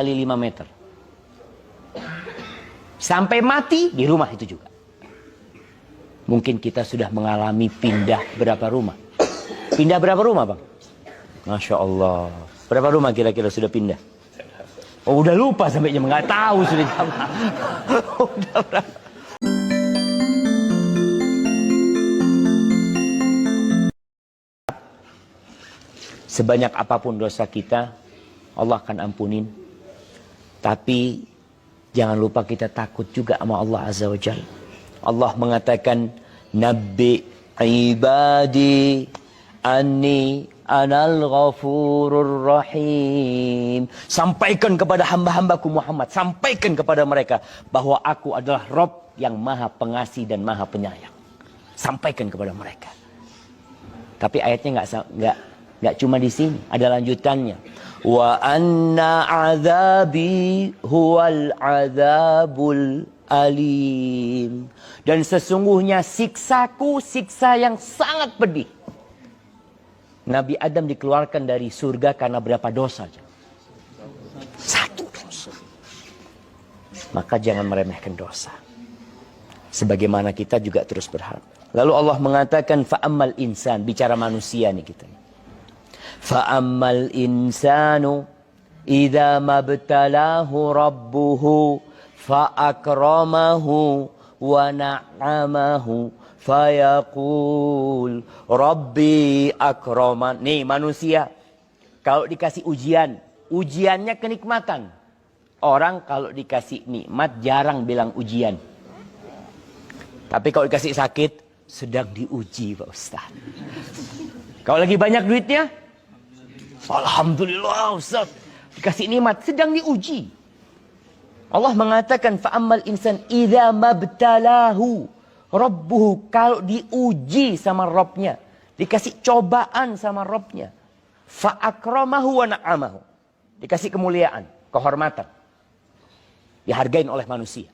kali 5 meter. Sampai mati di rumah itu juga. Mungkin kita sudah mengalami pindah berapa rumah. Pindah berapa rumah, Bang? Masya Allah. Berapa rumah kira-kira sudah pindah? Oh, udah lupa sampai jam, nggak tahu sudah jam. Udah berapa? Sebanyak apapun dosa kita, Allah akan ampunin. Tapi jangan lupa kita takut juga sama Allah Azza wa Jalla. Allah mengatakan, Nabbi ibadi anni anal ghafurur rahim. Sampaikan kepada hamba-hambaku Muhammad, sampaikan kepada mereka bahwa aku adalah Rob yang maha pengasih dan maha penyayang. Sampaikan kepada mereka. Tapi ayatnya nggak cuma di sini, ada lanjutannya. Wa anna azabi huwal azabul alim. Dan sesungguhnya siksaku siksa yang sangat pedih. Nabi Adam dikeluarkan dari surga karena berapa dosa? Satu dosa. Maka jangan meremehkan dosa. Sebagaimana kita juga terus berharap. Lalu Allah mengatakan fa'ammal insan, bicara manusia nih kita. Fa'ammal insanu idza mabtalahu rabbuhu fa'akramahu wa na'amahu fayaqul rabbi akraman. Nih manusia, kalau dikasih ujian, ujiannya kenikmatan. Orang kalau dikasih nikmat jarang bilang ujian. Tapi kalau dikasih sakit, sedang diuji Pak Ustaz. Kalau lagi banyak duitnya, alhamdulillah Ustaz, dikasih nikmat, sedang diuji. Allah mengatakan fa'ammal insan idza mabtalahu rabbuhu, kalau diuji sama Rabbnya, dikasih cobaan sama Rabbnya, fa'akramahu wa na'amahu, dikasih kemuliaan, kehormatan, dihargain oleh manusia,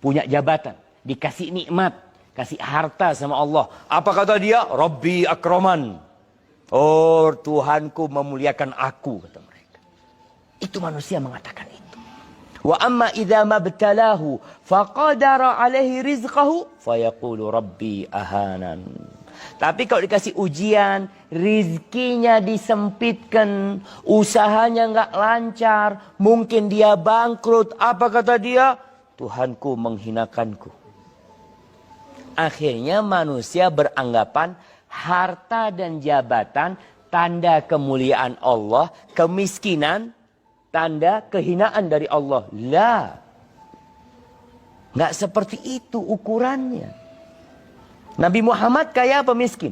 punya jabatan, dikasih nikmat, kasih harta sama Allah. Apa kata dia? Rabbi akraman. Oh, Tuhanku memuliakan aku, kata mereka. Itu manusia mengatakan itu. Wa amma idza mabtalahu faqadara alaihi rizqahu fayaqulu rabbi ahanan. Tapi kalau dikasih ujian, rizkinya disempitkan, usahanya nggak lancar, mungkin dia bangkrut. Apa kata dia? Tuhanku menghinakanku. Akhirnya manusia beranggapan harta dan jabatan tanda kemuliaan Allah, kemiskinan tanda kehinaan dari Allah. Lah, nggak seperti itu ukurannya. Nabi Muhammad kaya apa miskin?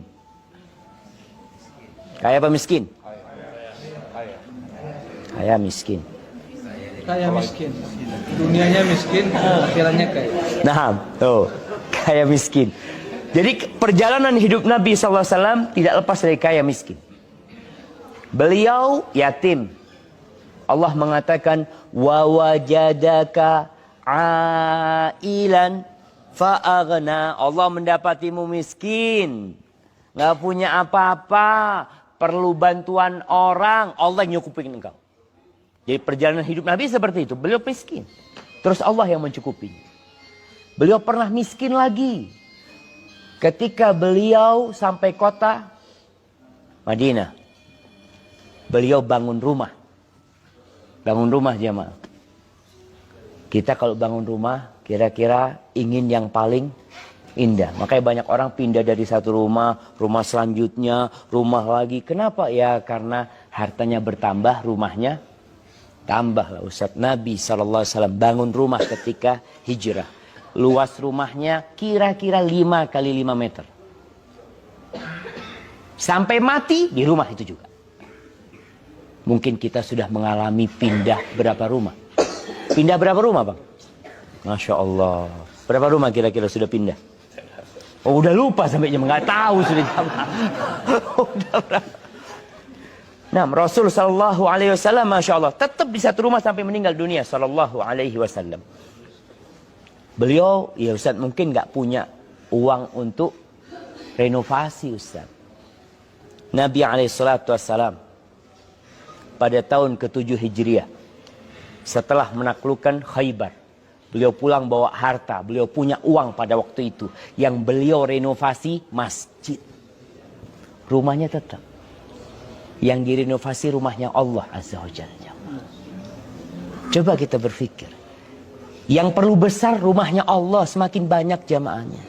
Kaya apa miskin? Kaya miskin. Kaya miskin. Dunianya miskin, akhiratnya kaya. Nah, tuh. Kaya miskin. Jadi perjalanan hidup Nabi SAW tidak lepas dari kaya miskin. Beliau yatim. Allah mengatakan wa wajadaka ailan fa'aghna. Allah mendapatimu miskin, nggak punya apa-apa, perlu bantuan orang, Allah nyukupin engkau. Jadi perjalanan hidup Nabi seperti itu. Beliau miskin, terus Allah yang mencukupinya. Beliau pernah miskin lagi. Ketika beliau sampai kota Madinah, beliau bangun rumah. Bangun rumah jemaah. Kita kalau bangun rumah, kira-kira ingin yang paling indah. Makanya banyak orang pindah dari satu rumah, rumah selanjutnya, rumah lagi. Kenapa? Ya karena hartanya bertambah, rumahnya tambah lah Ustaz. Nabi SAW bangun rumah ketika hijrah. Luas rumahnya kira-kira 5 kali 5 meter. Sampai mati di rumah itu juga. Mungkin kita sudah mengalami pindah berapa rumah. Pindah berapa rumah Bang? Masya Allah. Berapa rumah kira-kira sudah pindah? Oh, udah lupa sampai jam, nggak tahu sudah jam. Udah berapa? Nah, Rasul Sallallahu Alaihi Wasallam, Masya Allah, tetap di satu rumah sampai meninggal dunia. Sallallahu Alaihi Wasallam. Beliau, ya Ustaz, mungkin nggak punya uang untuk renovasi Ustaz. Nabi alaihissalatu wassalam pada tahun ke-7 Hijriah setelah menaklukkan Khaybar. Beliau pulang bawa harta, beliau punya uang pada waktu itu. Yang beliau renovasi masjid. Rumahnya tetap. Yang direnovasi rumahnya Allah Azza wa Jalla. Coba kita berpikir. Yang perlu besar rumahnya Allah, semakin banyak jamaahnya.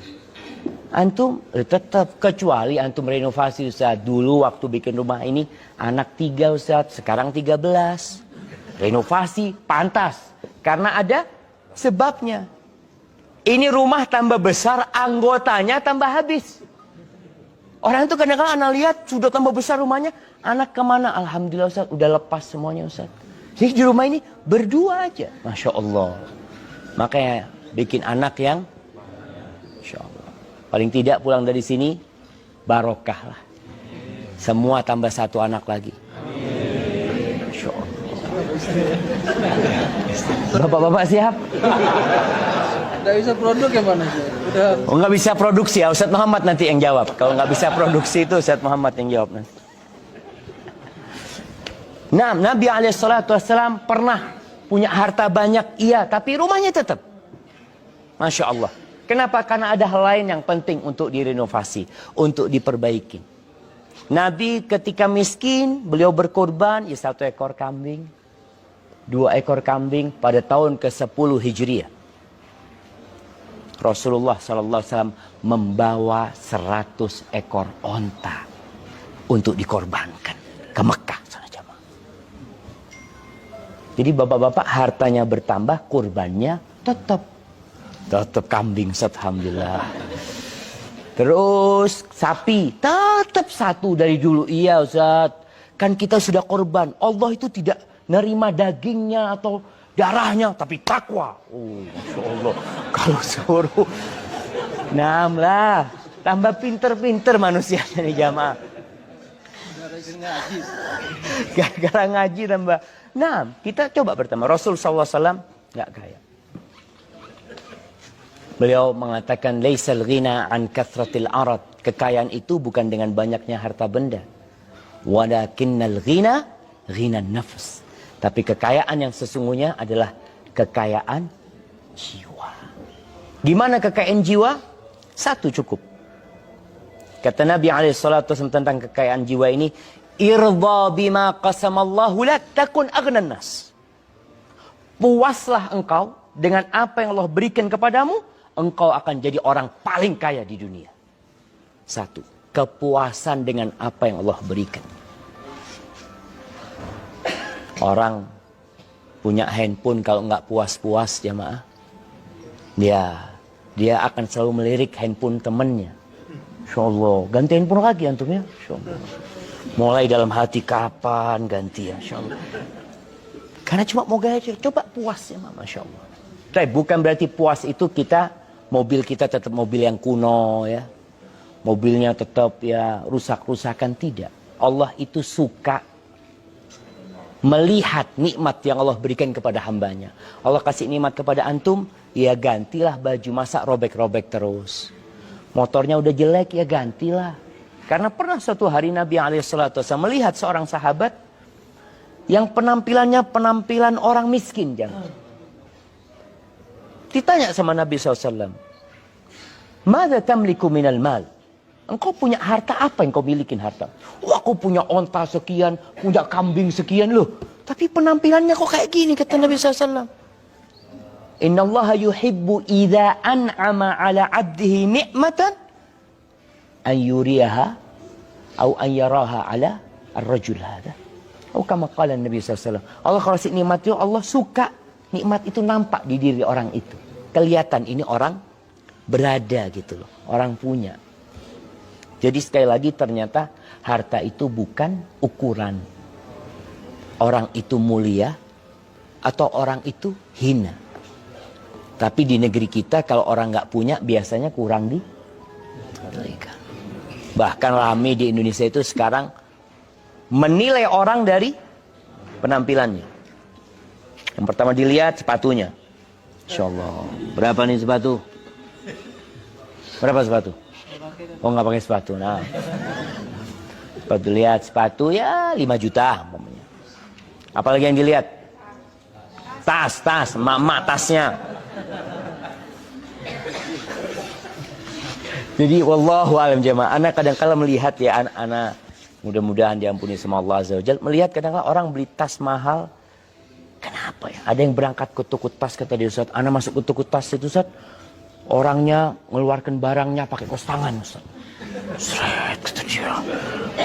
Antum tetap, kecuali antum renovasi Ustaz. Dulu waktu bikin rumah ini anak 3 Ustaz, sekarang 13. Renovasi pantas karena ada sebabnya. Ini rumah tambah besar, anggotanya tambah habis. Orang itu kadang-kadang anak lihat sudah tambah besar rumahnya, anak kemana? Alhamdulillah Ustaz, udah lepas semuanya Ustaz. Jadi di rumah ini berdua aja, Masya Allah. Makanya bikin anak yang Masya Allah. Paling tidak pulang dari sini barokah lah. Semua tambah 1 anak lagi. Masya Allah. Bapak-bapak siap? Nggak bisa produk ya Pak Nasir? Udah. Oh, nggak bisa produksi ya, Ustadz Muhammad nanti yang jawab. Kalau nggak bisa produksi itu Ustadz Muhammad yang jawab nanti. Nah, Nabi SAW pernah punya harta banyak, iya, tapi rumahnya tetap. Masya Allah. Kenapa? Karena ada hal lain yang penting untuk direnovasi, untuk diperbaiki. Nabi ketika miskin, beliau berkorban, ya 1 ekor kambing, 2 ekor kambing pada tahun ke-10 Hijriah. Rasulullah SAW membawa 100 ekor onta untuk dikorbankan ke Mekah. Jadi bapak-bapak hartanya bertambah, kurbannya tetap kambing, alhamdulillah. Terus sapi tetap 1 dari dulu. Iya Ustaz, kan kita sudah korban. Allah itu tidak nerima dagingnya atau darahnya, tapi takwa. Oh, Masya Allah. Kalau suruh 6 lah, tambah pinter-pinter manusianya nih jamaah. Gara-gara ngaji tambah. Nah, kita coba bertambah. Rasul SAW nggak kaya. Beliau mengatakan, Laisal ghina an kathratil arad. Kekayaan itu bukan dengan banyaknya harta benda. Walakinnal ghina, ghina nafs. Tapi kekayaan yang sesungguhnya adalah kekayaan jiwa. Gimana kekayaan jiwa? 1 cukup. Kata Nabi SAW tentang kekayaan jiwa ini, Irda bima qasamallahu lak takun aghnan nas. Puaslah engkau dengan apa yang Allah berikan kepadamu, engkau akan jadi orang paling kaya di dunia. 1. Kepuasan dengan apa yang Allah berikan. Orang punya handphone kalau nggak puas-puas jamaah, dia akan selalu melirik handphone temannya. Insyaallah, ganti handphone lagi antum ya. Insyaallah. Mulai dalam hati kapan ganti ya, Masya Allah. Karena cuma mau gaya aja, coba puas ya, Masya Allah. Tapi bukan berarti puas itu mobil kita tetap mobil yang kuno ya. Mobilnya tetap ya rusak-rusakan, tidak. Allah itu suka melihat nikmat yang Allah berikan kepada hambanya. Allah kasih nikmat kepada antum, ya gantilah baju, masa robek-robek terus. Motornya udah jelek, ya gantilah. Karena pernah suatu hari Nabi SAW melihat seorang sahabat yang penampilannya penampilan orang miskin. Jangan. Ditanya sama Nabi SAW, Mada tamliku minal mal? Engkau punya harta apa yang kau milikin harta? Wah, aku punya onta sekian, punya kambing sekian loh. Tapi penampilannya kok kayak gini, kata Nabi SAW. Inna Allah yuhibbu idha an'ama ala abdihi ni'matan an yuriyaha atau an yaraha ala ar-rajul hadha. Atau kama qala Nabi SAW. Allah kalau kasih nikmat itu, Allah suka nikmat itu nampak di diri orang itu. Kelihatan ini orang berada gitu loh. Orang punya. Jadi sekali lagi ternyata harta itu bukan ukuran. Orang itu mulia atau orang itu hina. Tapi di negeri kita kalau orang nggak punya biasanya kurang diberikan. Bahkan rame di Indonesia itu sekarang menilai orang dari penampilannya. Yang pertama dilihat sepatunya. Insya Allah. Berapa nih sepatu? Berapa sepatu? Oh nggak pakai sepatu. Nah, sepatu lihat sepatu ya 5 juta. Apalagi yang dilihat? Tas, emak-emak tasnya. Jadi wallahu alam jamaah. Anak kadang-kala melihat ya anak-anak, mudah-mudahan diampuni sama Allah Azza wa Jalla, melihat kadang-kala orang beli tas mahal. Kenapa ya? Ada yang berangkat ke toko tas, kata dia, Ustaz. Anak masuk ke toko tas itu, Ustaz. Orangnya mengeluarkan barangnya pakai kos tangan, Ustaz. Seret, kata dia.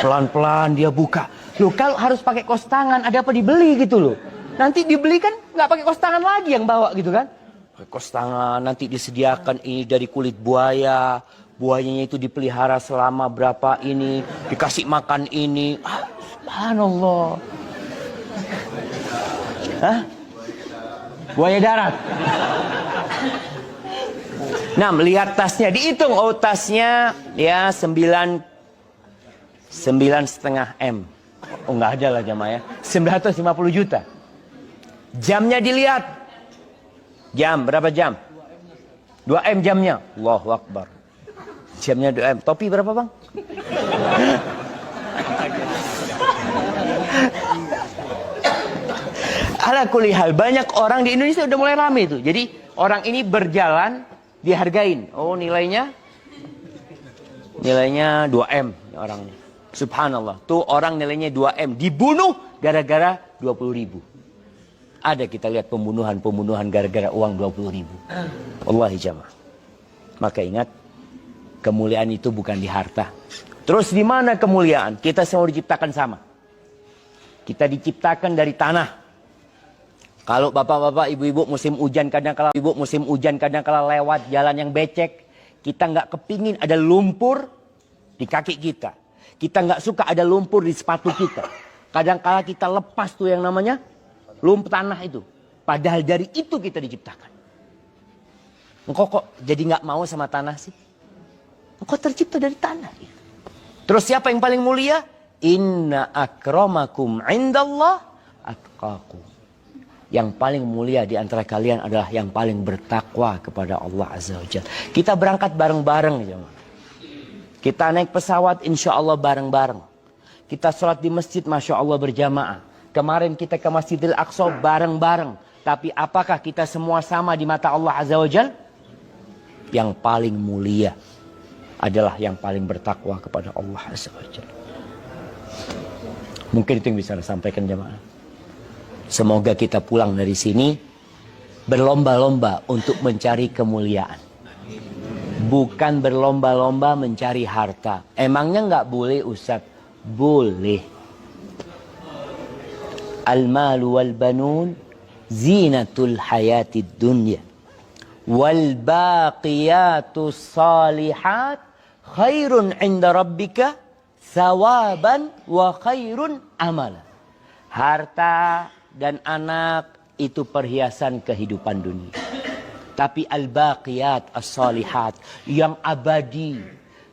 Pelan-pelan dia buka. Loh, kalau harus pakai kos tangan, ada apa dibeli gitu loh. Nanti dibeli kan nggak pakai kos tangan lagi yang bawa gitu kan. Pakai kos tangan, nanti disediakan ini dari kulit buaya. Buayanya itu dipelihara selama berapa ini. Dikasih makan ini. Ah, subhanallah. Hah? Buaya darat. Nah, melihat tasnya, dihitung, oh tasnya ya 9,5 M. Oh nggak ada lah jamaah ya, 950 juta. Jamnya dilihat, jam berapa jam? 2 M jamnya. Allahu Akbar. Jamnya 2 M. Topi berapa bang? Ala kulli hal, banyak orang di Indonesia udah mulai rame itu. Jadi orang ini berjalan dihargain. Oh nilainya 2M orangnya. Subhanallah. Tuh orang nilainya 2M dibunuh gara-gara 20.000. Ada kita lihat pembunuhan gara-gara uang 20.000. Wallahi jamaah. Maka ingat, kemuliaan itu bukan di harta. Terus di mana kemuliaan? Kita semua diciptakan sama. Kita diciptakan dari tanah. Kalau bapak-bapak, ibu-ibu musim hujan kadang-kala lewat jalan yang becek, kita nggak kepingin ada lumpur di kaki kita. Kita nggak suka ada lumpur di sepatu kita. Kadang-kala kita lepas tuh yang namanya lumpur tanah itu. Padahal dari itu kita diciptakan. Engkau kok jadi nggak mau sama tanah sih? Engkau tercipta dari tanah. Terus siapa yang paling mulia? Inna akramakum indallah atqakum. Yang paling mulia di antara kalian adalah yang paling bertakwa kepada Allah Azza wa Jalla. Kita berangkat bareng-bareng. Kita naik pesawat insya Allah bareng-bareng. Kita sholat di masjid masya Allah berjamaah. Kemarin kita ke Masjidil Aqsa bareng-bareng. Tapi apakah kita semua sama di mata Allah Azza wa Jalla? Yang paling mulia adalah yang paling bertakwa kepada Allah Azza wa Jalla. Mungkin itu yang bisa saya sampaikan jamaah. Semoga kita pulang dari sini berlomba-lomba untuk mencari kemuliaan. Bukan berlomba-lomba mencari harta. Emangnya nggak boleh Ustaz? Boleh. Al-malu wal banun zinatul hayatid dunya. Wal baqiyatus salihat khairun inda rabbika sawaban wa khairun amala. Harta dan anak itu perhiasan kehidupan dunia. Tapi al-baqiyat as-salihat, yang abadi,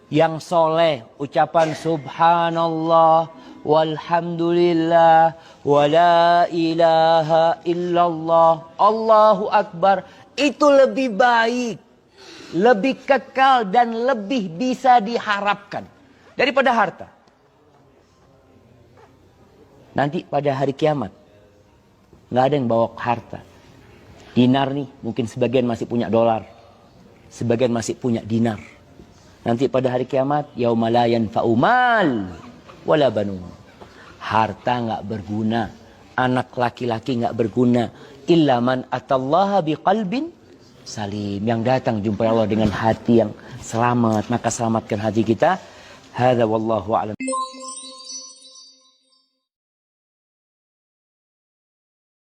yang soleh, ucapan subhanallah, walhamdulillah, wala ilaha illallah, Allahu Akbar, itu lebih baik, lebih kekal dan lebih bisa diharapkan daripada harta. Nanti pada hari kiamat nggak ada yang bawa harta. Dinar nih, mungkin sebagian masih punya dolar, sebagian masih punya dinar. Nanti pada hari kiamat, yauma la yanfa'u mal wala banun. Harta nggak berguna, anak laki-laki nggak berguna, illa man atallaha biqalbin salim. Yang datang jumpa Allah dengan hati yang selamat, maka selamatkan hati kita. Hadza wallahu a'lam.